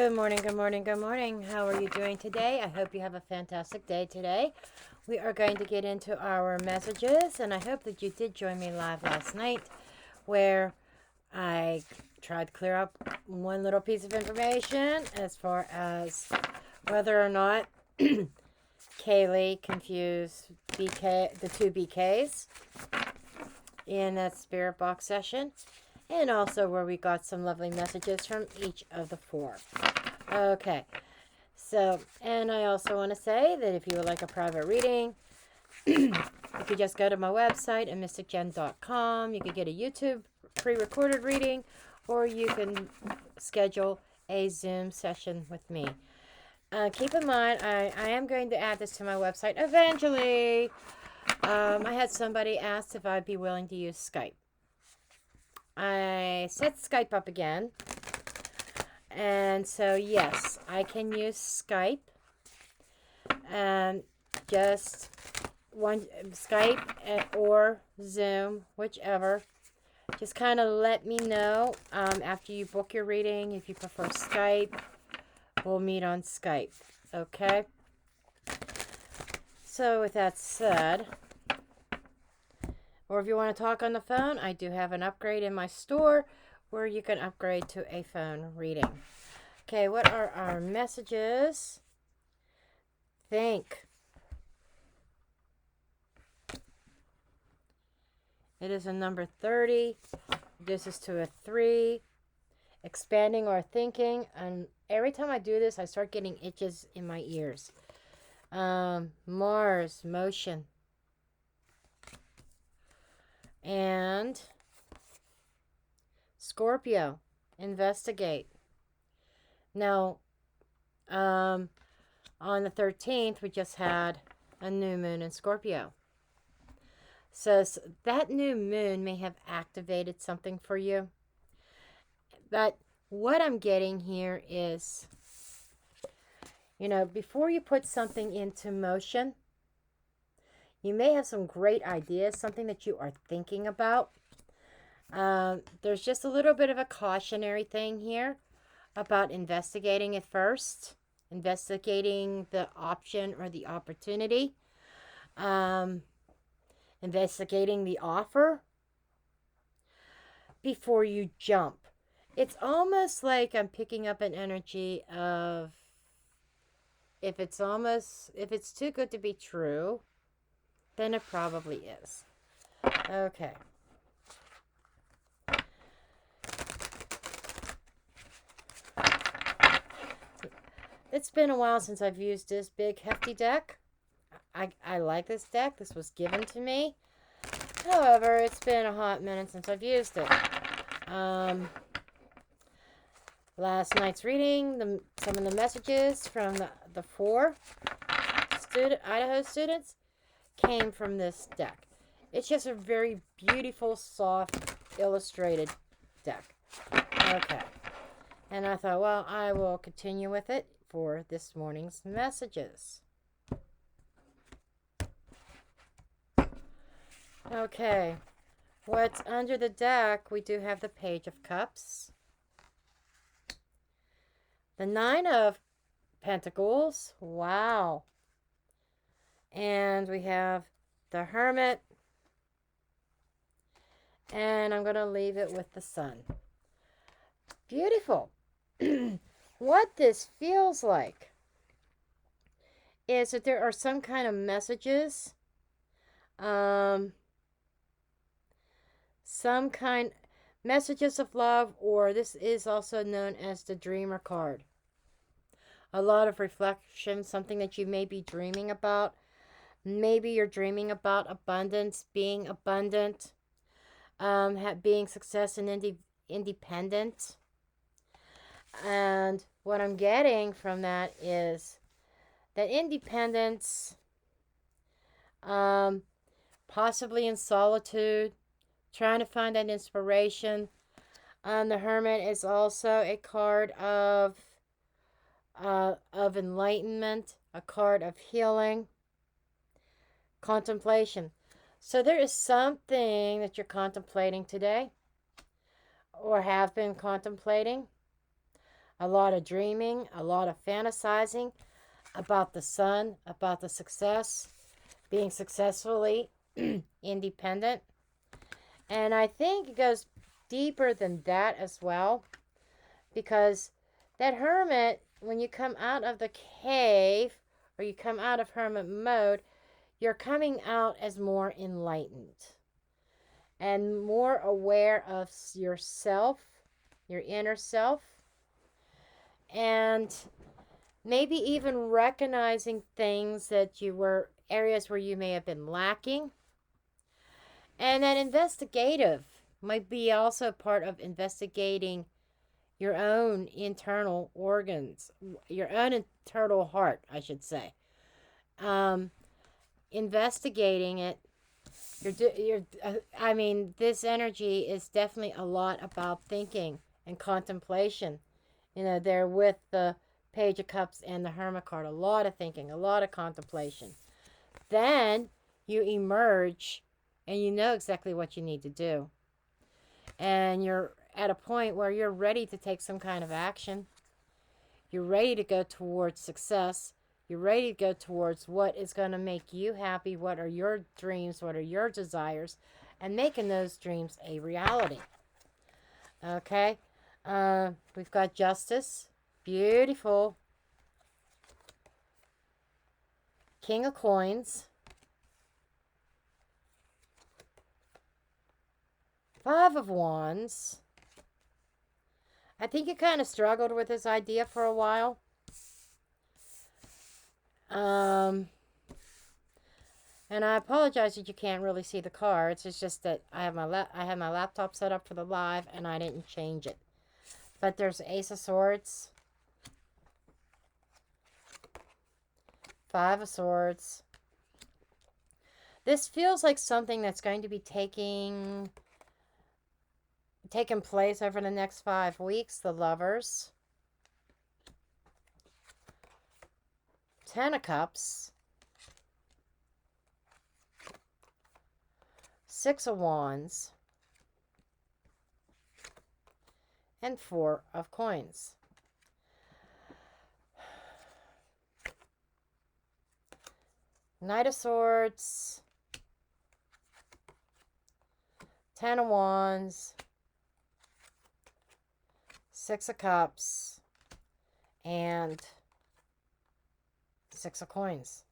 Good morning, good morning, good morning. How are you doing today? I hope you have a fantastic day today. We are going to get into our messages, and I hope that you did join me live last night where I tried to clear up one little piece of information as far as whether or not Kaylee confused the two BKs in that spirit box session, and also where we got some lovely messages from each of the four. Okay, so, and I also want to say that if you would like a private reading, you could just go to my website at mysticjenn.com. You could get a YouTube pre-recorded reading, or you can schedule a Zoom session with me. Keep in mind, I am going to add this to my website eventually. I had somebody ask if I'd be willing to use Skype. I set Skype up again. And so, yes, I can use Skype. Just one Skype or Zoom, whichever. Just kind of let me know after you book your reading. If you prefer Skype, we'll meet on Skype. Okay? So, with that said, or if you want to talk on the phone, I do have an upgrade in my store where you can upgrade to a phone reading. Okay, what are our messages? Think. It is a number 30. This is to a 3. Expanding our thinking. And every time I do this, I start getting itches in my ears. Mars, motion. And Scorpio, investigate. Now, on the 13th, we just had a new moon in Scorpio. So that new moon may have activated something for you. But what I'm getting here is, before you put something into motion, you may have some great ideas, something that you are thinking about. There's just a little bit of a cautionary thing here about investigating it first, investigating the option or the opportunity, investigating the offer before you jump. It's almost like I'm picking up an energy of if it's too good to be true, then it probably is. Okay. It's been a while since I've used this big hefty deck. I like this deck. This was given to me. However, it's been a hot minute since I've used it. Last night's reading, some of the messages from the 4 Idaho students came from this deck. It's just a very beautiful, soft, illustrated deck. Okay. And I thought, well, I will continue with it for this morning's messages. Okay. What's under the deck? We do have the Page of Cups, the 9 of Pentacles. Wow. And we have the Hermit. And I'm going to leave it with the Sun. Beautiful. What this feels like is that there are some kind of messages, messages of love, or this is also known as the Dreamer card. A lot of reflection, something that you may be dreaming about. Maybe you're dreaming about abundance, being abundant, being success and independent. And what I'm getting from that is that independence, possibly in solitude, trying to find that inspiration. The Hermit is also a card of enlightenment, a card of healing, contemplation. So there is something that you're contemplating today, or have been contemplating. a lot of dreaming, a lot of fantasizing about the sun, about the success, being successfully independent. And I think it goes deeper than that as well, because that hermit, when you come out of the cave or you come out of hermit mode, you're coming out as more enlightened and more aware of yourself, your inner self, and maybe even recognizing things that you were, areas where you may have been lacking. And that investigative might be also part of investigating your own internal organs, your own internal heart, I should say. Investigating it. I mean, this energy is definitely a lot about thinking and contemplation. You know, there with the Page of Cups and the Hermit card, a lot of thinking, a lot of contemplation. Then you emerge and you know exactly what you need to do. And you're at a point where you're ready to take some kind of action. You're ready to go towards success. You're ready to go towards what is going to make you happy. What are your dreams? What are your desires? And making those dreams a reality. Okay? We've got Justice. Beautiful. King of Coins. 5 of Wands. I think you kind of struggled with this idea for a while. And I apologize that you can't really see the cards. It's just that I have my laptop set up for the live and I didn't change it. But there's Ace of Swords, 5 of Swords. This feels like something that's going to be taking place over the next 5 weeks. The Lovers, 10 of Cups, 6 of Wands, and 4 of Coins. Knight of Swords, 10 of Wands, 6 of Cups, and 6 of Coins.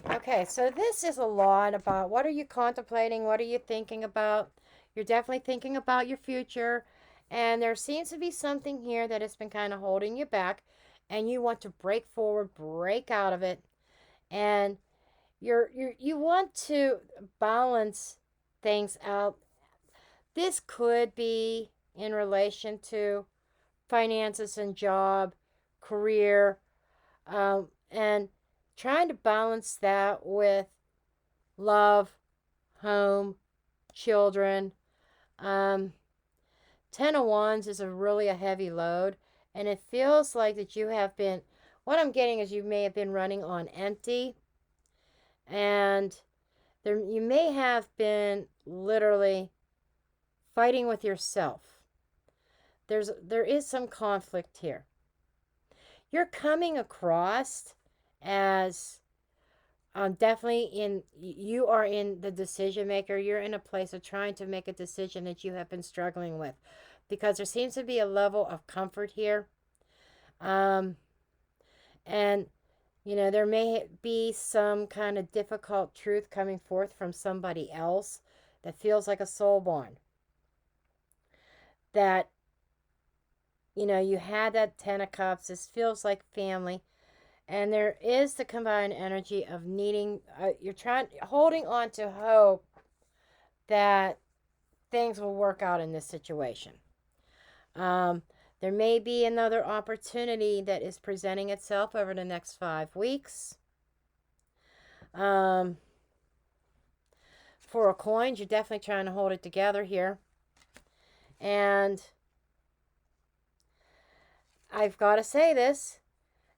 Okay, so this is a lot about what are you contemplating? What are you thinking about? You're definitely thinking about your future. And there seems to be something here that has been kind of holding you back. And you want to break forward, break out of it. And you want to balance things out. This could be in relation to finances and job, career, and trying to balance that with love, home, children. 10 of Wands is really a heavy load, and it feels like that you have been, what I'm getting is you may have been running on empty, and you may have been literally fighting with yourself. There is some conflict here. You're coming across as definitely you are in the decision maker. You're in a place of trying to make a decision that you have been struggling with, because there seems to be a level of comfort here. And you know, there may be some kind of difficult truth coming forth from somebody else that feels like a soul bond. That, you know, you had that 10 of Cups. This feels like family. And there is the combined energy of needing, holding on to hope that things will work out in this situation. There may be another opportunity that is presenting itself over the next 5 weeks. 4 of Coins, you're definitely trying to hold it together here. And I've got to say this.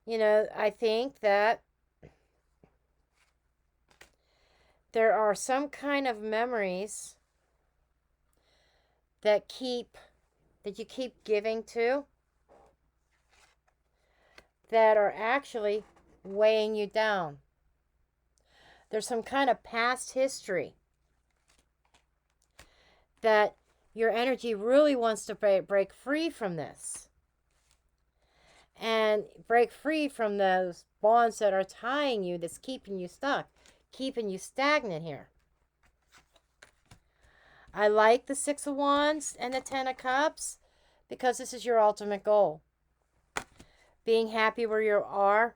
You know, I think that there are some kind of memories that you keep giving to. that are actually weighing you down. There's some kind of past history that your energy really wants to break free from this. And break free from those bonds that are tying you, that's keeping you stuck, keeping you stagnant here. I like the Six of Wands and the Ten of Cups because this is your ultimate goal. Being happy where you are,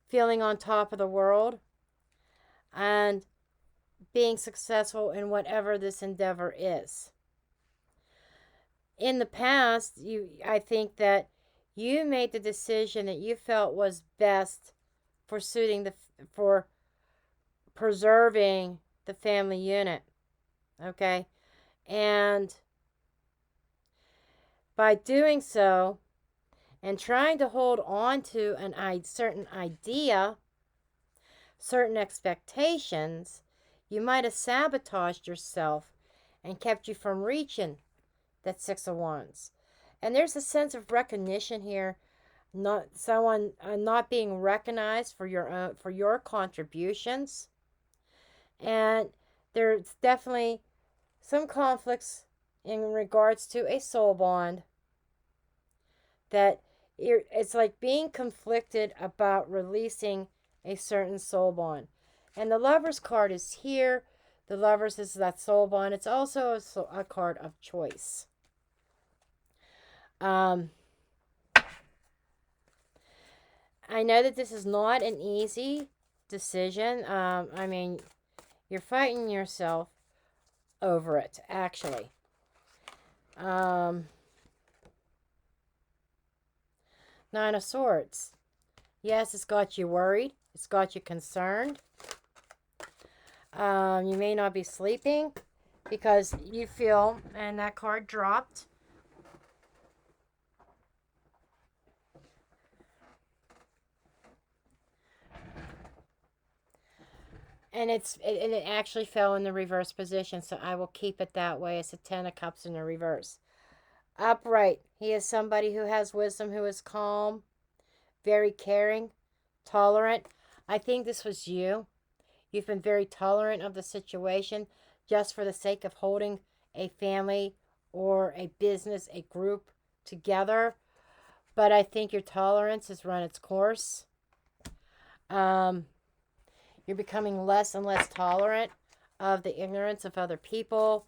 feeling on top of the world, and being successful in whatever this endeavor is. In the past, I think that you made the decision that you felt was best for preserving the family unit. Okay? And by doing so and trying to hold on to a certain idea, certain expectations, you might have sabotaged yourself and kept you from reaching that Six of Wands. And there's a sense of recognition here, not being recognized for your contributions. And there's definitely some conflicts in regards to a soul bond that it's like being conflicted about releasing a certain soul bond. And the Lover's card is here. The Lovers is that soul bond. It's also a card of choice. I know that this is not an easy decision. I mean, you're fighting yourself over it, actually. Nine of Swords. Yes, it's got you worried. It's got you concerned. You may not be sleeping because you feel, and that card dropped. And it actually fell in the reverse position, so I will keep it that way. It's a Ten of Cups in the reverse. Upright. He is somebody who has wisdom, who is calm, very caring, tolerant. I think this was you. You've been very tolerant of the situation just for the sake of holding a family or a business, a group together. But I think your tolerance has run its course. You're becoming less and less tolerant of the ignorance of other people,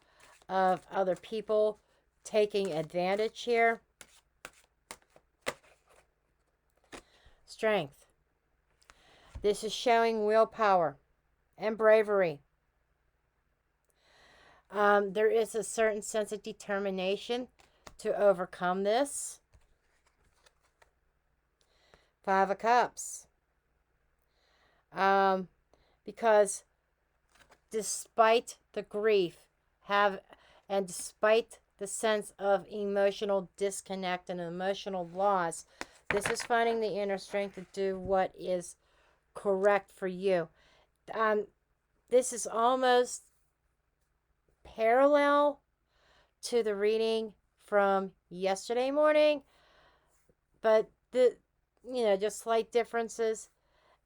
taking advantage here. Strength. This is showing willpower and bravery. There is a certain sense of determination to overcome this. Five of Cups. Because despite the grief and despite the sense of emotional disconnect and emotional loss, this is finding the inner strength to do what is correct for you. This is almost parallel to the reading from yesterday morning, but just slight differences.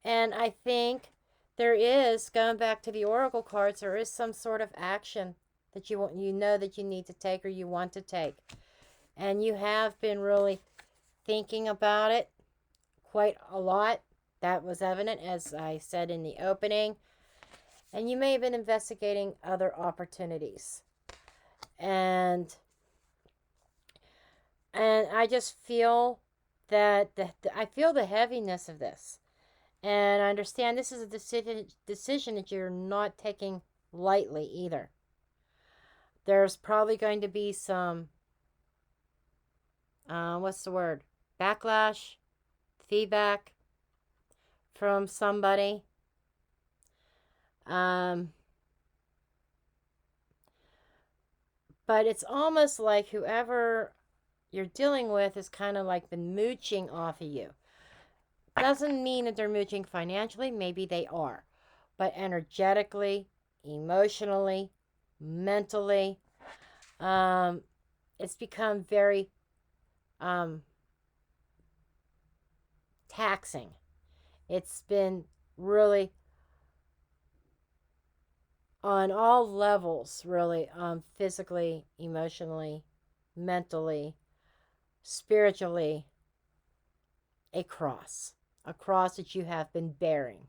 And I think there is, going back to the Oracle cards, there is some sort of action that you know that you need to take or you want to take. And you have been really thinking about it quite a lot. That was evident, as I said in the opening. And you may have been investigating other opportunities. And I just feel that I feel the heaviness of this. And I understand this is a decision that you're not taking lightly either. There's probably going to be some, backlash, feedback from somebody. But it's almost like whoever you're dealing with is kind of like been mooching off of you. Doesn't mean that they're mooching financially. Maybe they are. But energetically, emotionally, mentally, it's become very taxing. It's been really on all levels, really, physically, emotionally, mentally, spiritually, a cross that you have been bearing.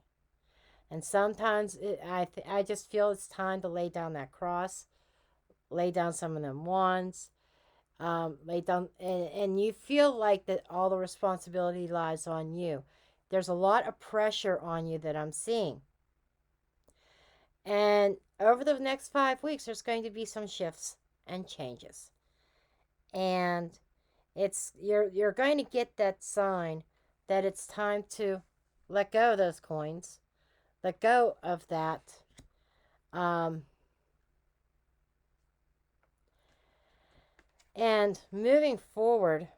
And sometimes I just feel it's time to lay down that cross, lay down some of them wands, lay down, and you feel like that all the responsibility lies on you. There's a lot of pressure on you that I'm seeing. And over the next 5 weeks, there's going to be some shifts and changes. And you're going to get that sign that it's time to let go of those coins, let go of that. And moving forward,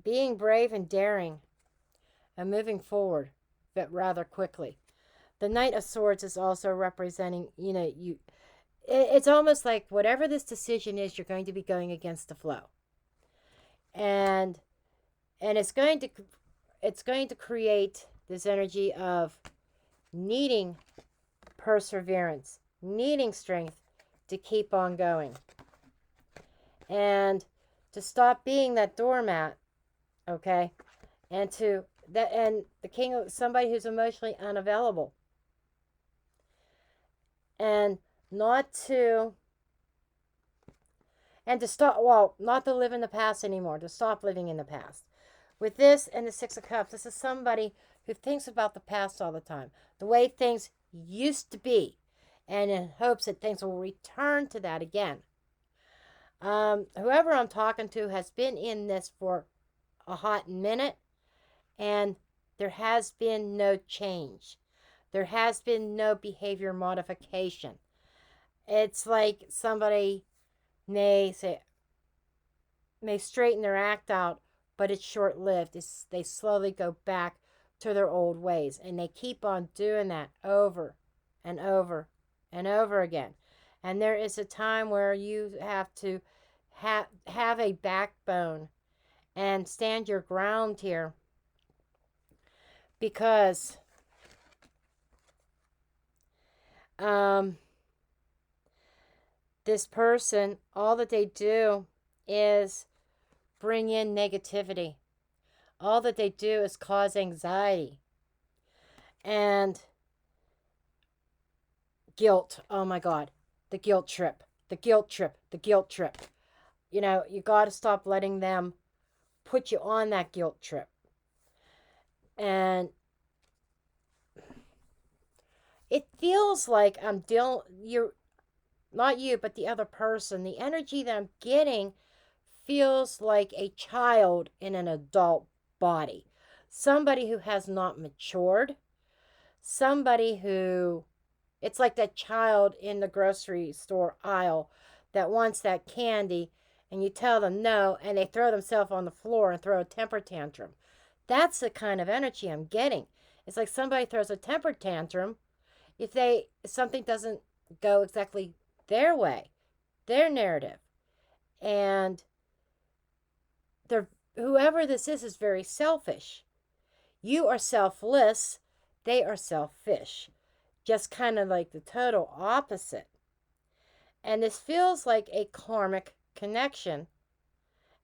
being brave and daring and moving forward, but rather quickly. The Knight of Swords is also representing, it's almost like whatever this decision is, you're going to be going against the flow. And it's going to create this energy of needing perseverance, needing strength to keep on going. And to stop being that doormat, okay? And the king of somebody who's emotionally unavailable. And not to stop, not to live in the past anymore, to stop living in the past. With this and the Six of Cups, this is somebody who thinks about the past all the time, the way things used to be, and in hopes that things will return to that again. Whoever I'm talking to has been in this for a hot minute, and there has been no change. There has been no behavior modification. It's like somebody may straighten their act out, but it's short-lived. They slowly go back to their old ways, and they keep on doing that over and over and over again. And there is a time where you have to have a backbone and stand your ground here, because this person, all that they do is bring in negativity. All that they do is cause anxiety and guilt. Oh my God, the guilt trip, the guilt trip, the guilt trip. You got to stop letting them put you on that guilt trip. And it feels like not you, but the other person. The energy that I'm getting feels like a child in an adult body. Somebody who has not matured. Somebody who, it's like that child in the grocery store aisle that wants that candy, and you tell them no, and they throw themselves on the floor and throw a temper tantrum. That's the kind of energy I'm getting. It's like somebody throws a temper tantrum if something doesn't go exactly their way, their narrative. And whoever this is very selfish. You are selfless, they are selfish. Just kind of like the total opposite. And this feels like a karmic connection.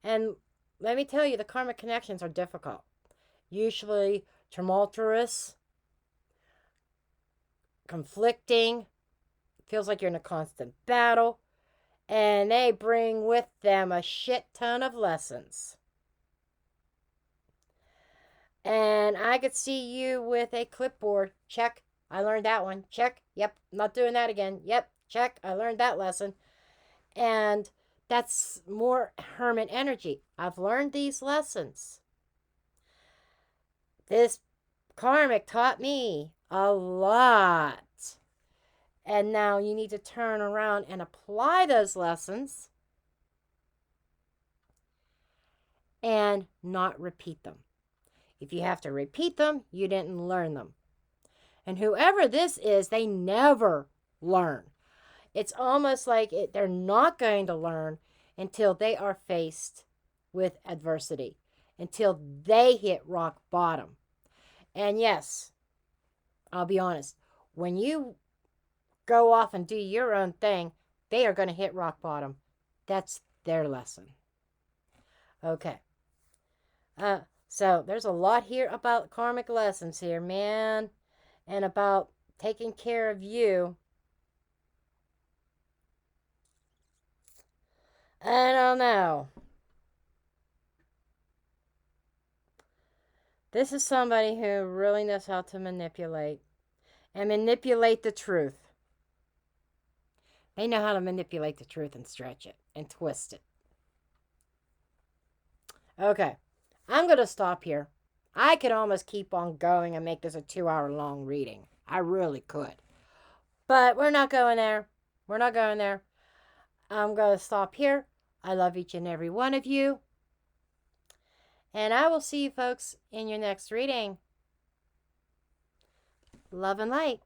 And let me tell you, the karmic connections are difficult. Usually tumultuous, conflicting, feels like you're in a constant battle, and they bring with them a shit ton of lessons. And I could see you with a clipboard. Check, I learned that one. Check, yep, not doing that again. Yep, check, I learned that lesson. And that's more hermit energy. I've learned these lessons. This karmic taught me a lot. And now you need to turn around and apply those lessons and not repeat them. If you have to repeat them, you didn't learn them. And whoever this is, they never learn. It's almost like they're not going to learn. until they are faced with adversity, until they hit rock bottom. And yes, I'll be honest, when you go off and do your own thing, they are going to hit rock bottom. That's their lesson. Okay. So there's a lot here about karmic lessons here, man, and about taking care of you. I don't know. This is somebody who really knows how to manipulate and manipulate the truth. They know how to manipulate the truth and stretch it and twist it. Okay, I'm going to stop here. I could almost keep on going and make this a 2-hour long reading. I really could. But we're not going there. We're not going there. I'm going to stop here. I love each and every one of you. And I will see you folks in your next reading. Love and light.